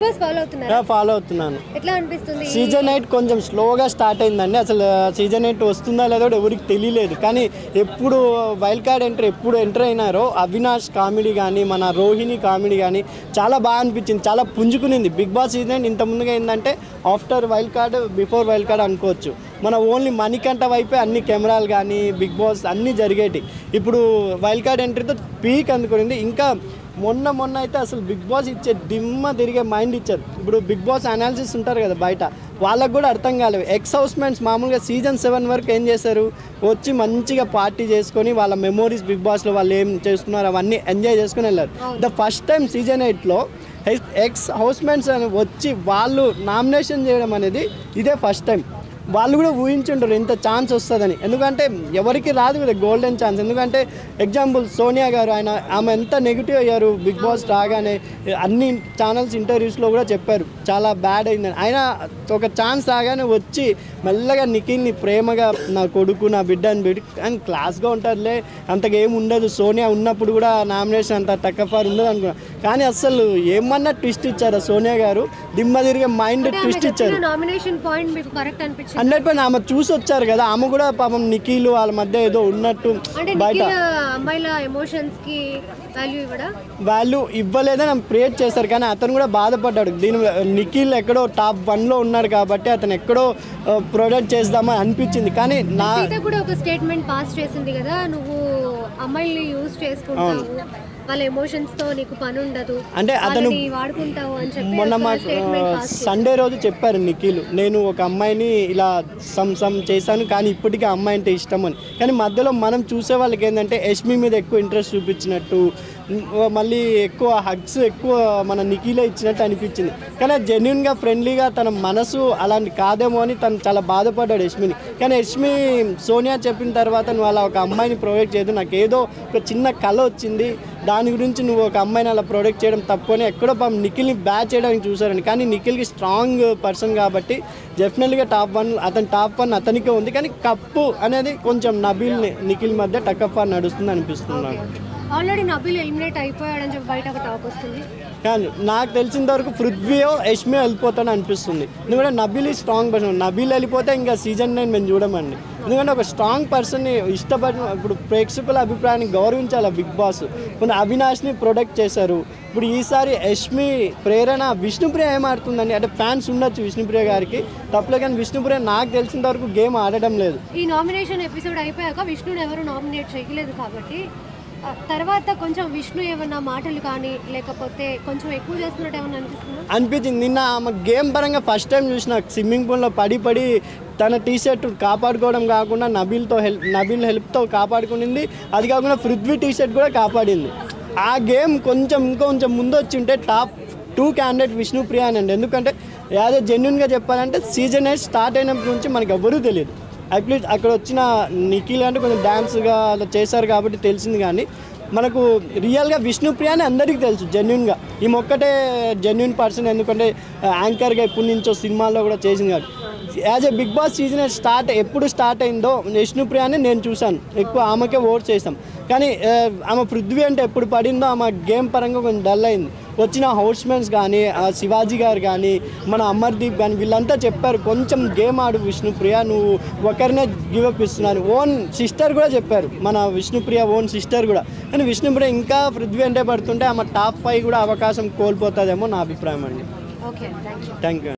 Follow అవుతున్నాను. ఎట్లా అనిపిస్తుంది? సీజన్ 8 కొంచెం స్లోగా స్టార్ట్ అయిందండి. అసలు సీజన్ 8 వస్తుందా లేదో ఎవరికి తెలియలేదు. కానీ ఎప్పుడు వైల్డ్ కార్డ్ ఎప్పుడు ఎంటర్ అయినారో అవినాష్ కామెడీ కానీ మన రోహిణి కామెడీ కానీ చాలా బాగా అనిపించింది. చాలా పుంజుకునింది. బిగ్ బాస్ సీజన్ 8 ఇంత ముందుగా ఏంటంటే after wild card before wild card అనుకోవచ్చు. మన ఓన్లీ మణికంఠ వైపే అన్ని కెమెరాలు కానీ బిగ్ బాస్ అన్నీ జరిగేటి. ఇప్పుడు వైల్డ్ కార్డ్ ఎంట్రీతో పీక్ అందుకునింది. ఇంకా మొన్న అయితే అసలు బిగ్ బాస్ ఇచ్చే దిమ్మ తిరిగే మైండ్ ఇచ్చారు. ఇప్పుడు బిగ్ బాస్ అనాలిసిస్ ఉంటారు కదా బయట, వాళ్ళకు కూడా అర్థం కాలేదు. ఎక్స్ హౌస్మెంట్స్ మామూలుగా సీజన్ 7 వరకు ఏం చేశారు, వచ్చి మంచిగా పార్టీ చేసుకొని వాళ్ళ మెమోరీస్ బిగ్ బాస్లో వాళ్ళు ఏం చేస్తున్నారు అవన్నీ ఎంజాయ్ చేసుకుని వెళ్ళారు. ద ఫస్ట్ టైం సీజన్ 8లో ఎక్స్ హౌస్మెంట్స్ అని వచ్చి వాళ్ళు నామినేషన్ చేయడం అనేది ఇదే ఫస్ట్ టైం. వాళ్ళు కూడా ఊహించుంటారు ఇంత ఛాన్స్ వస్తుందని. ఎందుకంటే ఎవరికి రాదు కదా గోల్డెన్ ఛాన్స్. ఎందుకంటే ఎగ్జాంపుల్ సోనియా గారు ఆమె ఎంత నెగిటివ్ అయ్యారు బిగ్ బాస్ రాగానే. అన్ని ఛానల్స్ ఇంటర్వ్యూస్లో కూడా చెప్పారు చాలా బ్యాడ్ అయిందని. ఆయన ఒక ఛాన్స్ రాగానే వచ్చి మెల్లగా నిఖిల్ని ప్రేమగా నా కొడుకు నా బిడ్డ అని పెట్టి అని క్లాస్గా ఉంటారులే, అంతగా ఏమి ఉండదు. సోనియా ఉన్నప్పుడు కూడా నామినేషన్ అంత టక్కఫార్ ఉండదు అనుకున్నా. కానీ అసలు ఏమన్నా ట్విస్ట్ ఇచ్చారు సోనియా గారు, దిమ్మ తిరిగే మైండ్ ట్విస్ట్ ఇచ్చారు. 100% ఆమె చూసి వచ్చారు కదా, ఆమె కూడా పాపం నిఖిల్ వాళ్ళ మధ్య ఏదో ఉన్నట్టు బయట వాల్యూ ఇవ్వలేదని ఆమె ప్రేట్ చేశారు. కానీ అతను కూడా బాధపడ్డాడు. దీని నిఖిల్ ఎక్కడో టాప్ 1లో ఉన్నాడు కాబట్టి అతను ఎక్కడో ప్రొడక్ట్ చేద్దామని అనిపించింది. కానీ నా కూడా ఒక స్టేట్మెంట్ పాస్ చేసింది కదా, నువ్వు అమ్మాయిల్ని యూజ్ చేసుకుంటావు, వాళ్ళ ఎమోషన్స్ తో నీకు పని ఉండదు అంటే అతను వాడుకుంటావు అని చెప్పి మొన్న మా సండే రోజు చెప్పారు నిఖిల్, నేను ఒక అమ్మాయిని ఇలా సమ్ చేశాను కానీ ఇప్పటికీ అమ్మాయి అంటే ఇష్టం అని. కానీ మధ్యలో మనం చూసే వాళ్ళకి ఏంటంటే యష్మి మీద ఎక్కువ ఇంట్రెస్ట్ చూపించినట్టు, మళ్ళీ ఎక్కువ హగ్స్ ఎక్కువ మన నిఖిలే ఇచ్చినట్టు అనిపించింది. కానీ జెన్యున్గా ఫ్రెండ్లీగా తన మనసు అలాంటి కాదేమో అని తను చాలా బాధపడ్డాడు యష్మిని. కానీ యష్మి సోనియా చెప్పిన తర్వాత నువ్వు అలా ఒక అమ్మాయిని ప్రొవైడ్ చేయదు, నాకు ఏదో ఒక చిన్న కళ వచ్చింది, దాని గురించి నువ్వు ఒక అమ్మాయిని అలా ప్రొడక్ట్ చేయడం తప్పు అని ఎక్కడో నిఖిల్ని బ్యాచ్ చేయడానికి చూసారని. కానీ నిఖిల్కి స్ట్రాంగ్ పర్సన్ కాబట్టి డెఫినెట్గా అతని టాప్ 1 అతనికే ఉంది. కానీ కప్పు అనేది కొంచెం నబీల్ నిఖిల్ మధ్య టక్అఫ్ నడుస్తుంది అనిపిస్తుంది. ఆల్రెడీ నబీల్ ఎలిమినేట్ అయిపోయాడని చెప్పి బయట ఒక టాక్ వస్తుంది. కానీ నాకు తెలిసినంత వరకు పృథ్వీయో యష్మి వెళ్ళిపోతాను అనిపిస్తుంది. ఎందుకంటే నబీల్ ఈ స్ట్రాంగ్ పర్సన్. నబీల్ వెళ్ళిపోతే ఇంకా సీజన్ 9 మేము చూడమండి. ఎందుకంటే ఒక స్ట్రాంగ్ పర్సన్ని ఇష్టపడిన ఇప్పుడు ప్రేక్షకుల అభిప్రాయాన్ని గౌరవించాలి బిగ్ బాస్. కొన్ని అవినాష్ని ప్రొటెక్ట్ చేశారు. ఇప్పుడు ఈసారి యష్మి ప్రేరణ విష్ణుప్రియ ఏం ఆడుతుందండి అంటే ఫ్యాన్స్ ఉండొచ్చు విష్ణుప్రియ గారికి తప్పలే, కానీ విష్ణుప్రియ నాకు తెలిసినంత వరకు గేమ్ ఆడడం లేదు. ఈ నామినేషన్ ఎపిసోడ్ అయిపోయాక విష్ణుని ఎవరు నామినేట్ చేయలేదు కాబట్టి తర్వాత కొంచెం విష్ణు ఏమన్నా మాటలు కానీ లేకపోతే కొంచెం ఎక్కువ చేస్తున్నట్టు ఏమన్నా అనిపించింది. నిన్న ఆమె గేమ్ పరంగా ఫస్ట్ టైం చూసిన స్విమ్మింగ్ పూల్లో పడి తన టీ షర్ట్ కాపాడుకోవడం కాకుండా నబీల్ హెల్ప్తో కాపాడుకునింది. అది కాకుండా పృథ్వీ టీ షర్ట్ కూడా కాపాడింది. ఆ గేమ్ ఇంకొంచెం ముందు వచ్చి ఉంటే టాప్ 2 క్యాండిడేట్ విష్ణుప్రియ అనండి. ఎందుకంటే యాదో జెన్యున్గా చెప్పాలంటే సీజన్ 8 స్టార్ట్ అయినప్పటి నుంచి మనకు ఎవ్వరూ తెలియదు. అట్లీస్ట్ అక్కడ వచ్చిన నిఖిల్ అంటే కొంచెం డ్యాన్స్గా అలా చేశారు కాబట్టి తెలిసింది. కానీ మనకు రియల్గా విష్ణుప్రియ అని అందరికీ తెలుసు జెన్యున్గా. ఈ ఒక్కటే జెన్యున్ పర్సన్. ఎందుకంటే యాంకర్గా ఎప్పటి నుంచో సినిమాల్లో కూడా చేసింది కాబట్టి. As a Bigg Boss season ఎప్పుడు స్టార్ట్ అయిందో విష్ణుప్రియని నేను చూశాను. ఎక్కువ ఆమెకే ఓట్ చేసాం. కానీ ఆమె పృథ్వీ అంటే ఎప్పుడు పడిందో ఆమె గేమ్ పరంగా కొంచెం డల్ అయింది. వచ్చిన హౌస్మెంట్స్ కానీ శివాజీ గారు కానీ మన అమర్దీప్ కానీ వీళ్ళంతా చెప్పారు కొంచెం గేమ్ ఆడు విష్ణుప్రియ, నువ్వు ఒకరినే గివప్ ఇస్తున్నారు. ఓన్ సిస్టర్ కూడా చెప్పారు, మన విష్ణుప్రియ ఓన్ సిస్టర్ కూడా. కానీ విష్ణుప్రియ ఇంకా పృథ్వీ అంటే పడుతుంటే ఆమె టాప్ 5 కూడా అవకాశం కోల్పోతుందేమో నా అభిప్రాయం అండి. Okay, thank you.